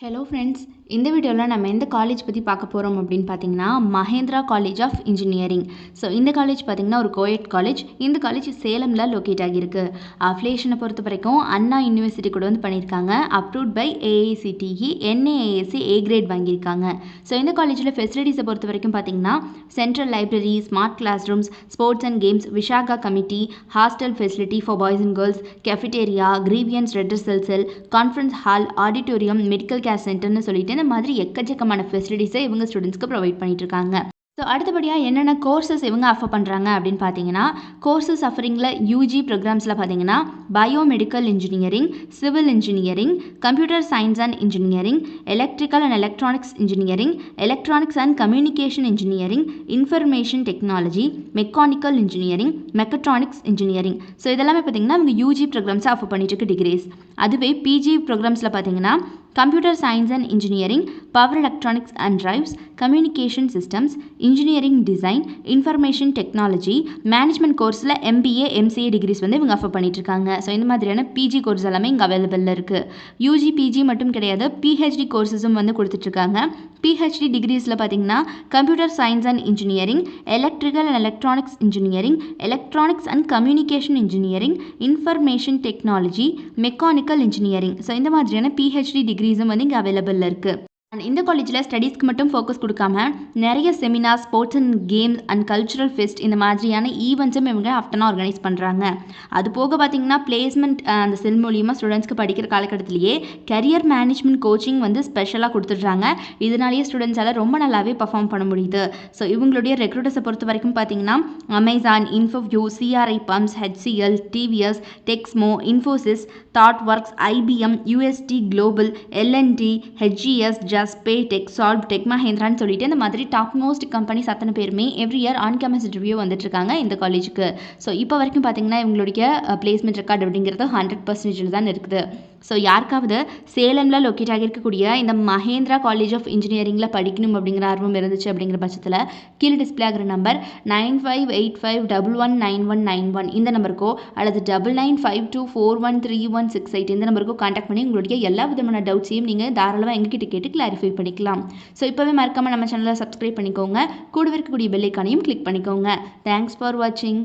Hello friends, இந்த வீடியோவில் நம்ம எந்த காலேஜ் பற்றி பார்க்க போகிறோம் அப்படின்னு பார்த்தீங்கன்னா Mahendra college of engineering. So இந்த காலேஜ் பார்த்திங்கன்னா ஒரு கோயட் காலேஜ். இந்த காலேஜ் சேலமில் லொக்கேட் ஆகியிருக்கு. அஃபிலியேஷனை பொறுத்த வரைக்கும் அண்ணா யூனிவர்சிட்டி கூட வந்து பண்ணியிருக்காங்க. Approved by AICTE, NAAC A grade வாங்கியிருக்காங்க. ஸோ இந்த காலேஜில் ஃபெசிலிட்டிஸை பொறுத்த வரைக்கும் பார்த்திங்கன்னா central library, smart class rooms, sports and games, Vishaka committee, hostel facility for boys and girls, cafeteria, grievance redressal cell, conference hall, auditorium, medical care சென்டர்னு சொல்லிட்டு இந்த மாதிரி எக்கச்சக்கமான ஃபெசிலிட்டிஸை இவங்க ஸ்டூடெண்ட்ஸ்க்கு ப்ரொவைட் பண்ணிட்டு இருக்காங்க. ஸோ அடுத்தபடியாக என்னென்ன கோர்சஸ் இவங்க ஆஃபர் பண்ணுறாங்க அப்படின்னு பார்த்தீங்கன்னா, கோர்சஸ் ஆஃபரிங்கில் யூஜி ப்ரோக்ராம்ஸில் பார்த்தீங்கன்னா biomedical engineering, civil engineering, computer science and engineering, electrical and electronics engineering, electronics and communication engineering, information technology, mechanical engineering, mechatronics engineering. So இதெல்லாமே பார்த்தீங்கன்னா அவங்க யூஜி ப்ரோக்ராம்ஸை ஆஃபர் பண்ணிட்டு இருக்க டிகிரிஸ். அதுவே பிஜி ப்ரோக்ராம்ஸில் பார்த்தீங்கன்னா computer science and engineering, power electronics and drives, communication systems, engineering design, information technology, management கோர்ஸில் MBA, MCA decrease வந்து இவங்க ஆஃபர் பண்ணிட்டு இருக்காங்க. ஸோ இந்த மாதிரியான பிஜி கோர்ஸ் எல்லாமே இங்கே அவைலபிளில் இருக்குது. யூஜி பிஜி மட்டும் கிடையாது, பிஹெச்டி கோர்ஸஸும் வந்து கொடுத்துட்ருக்காங்க. பிஹெச்டி டிகிரிஸில் பார்த்தீங்கன்னா computer science and engineering, electrical and electronics engineering, electronics and communication engineering, information technology, mechanical engineering. So இந்த மாதிரியான பிஹெச்டி டிகிரிஸும் வந்து இங்கே அவைலபிளில் இருக்குது. அண்ட் இந்த காலேஜில் ஸ்டடீஸ்க்கு மட்டும் ஃபோக்கஸ் கொடுக்காம நிறைய seminar, sports and games and cultural fest இந்த மாதிரியான ஈவெண்ட்ஸும் இவங்க ஆஃப்டர்னா ஆர்கனைஸ் பண்ணுறாங்க. அது போக பார்த்தீங்கன்னா பிளேஸ்மெண்ட் அந்த செல் மூலியமாக ஸ்டூடெண்ட்ஸ்க்கு படிக்கிற காலகட்டத்திலேயே கரியர் மேனேஜ்மெண்ட் கோச்சிங் வந்து ஸ்பெஷலாக கொடுத்துட்றாங்க. இதனாலேயே ஸ்டூடெண்ட்ஸால் ரொம்ப நல்லாவே பர்ஃபார்ம் பண்ண முடியுது. ஸோ இவங்களுடைய ரெக்ரூட்டர்ஸை பொறுத்த வரைக்கும் பார்த்தீங்கன்னா Amazon, Infoview, CRI pumps, HCL, TVS, Texmo, Infosys, thought works, IBM, UST global, LNT, HES, Paytech, Solvetech, மஹேந்திரான்னு சொல்லிட்டு இந்த மாதிரி டாப் மோஸ்ட் கம்பெனிஸ் அத்தனை பேருமே every year on campus interview வந்துட்டு இருக்காங்க இந்த காலேஜுக்கு. ஸோ இப்போ வரைக்கும் பார்த்தீங்கன்னா இவங்களுடைய பிளேஸ்மெண்ட் ரெக்கார்டு அப்படிங்கிறது 100% தான் இருக்குது. ஸோ யாருக்காவது சேலமில் லொக்கேட் ஆகியிருக்கக்கூடிய இந்த மஹேந்திரா காலேஜ் ஆஃப் இன்ஜினியரிங்கில் படிக்கணும் அப்படிங்கிற ஆர்வம் இருந்துச்சு அப்படிங்கிற பட்சத்தில் கீழே டிஸ்பிளே ஆகிற நம்பர் 9585119191 இந்த நம்பருக்கோ அல்லது 9952413168 இந்த நம்பருக்கோ கான்டாக்ட் பண்ணி உங்களுடைய எல்லா விதமான டவுட்ஸையும் நீங்கள் தாராளமாக எங்ககிட்ட கேட்டு கிளாரிஃபை பண்ணிக்கலாம். ஸோ இப்போவே மறக்காமல் நம்ம சேனலை சப்ஸ்கிரைப் பண்ணிக்கோங்க. கூட இருக்கக்கூடிய பெல் ஐக்கானையும் கிளிக் பண்ணிக்கோங்க. தேங்க்ஸ் ஃபார் வாட்சிங்.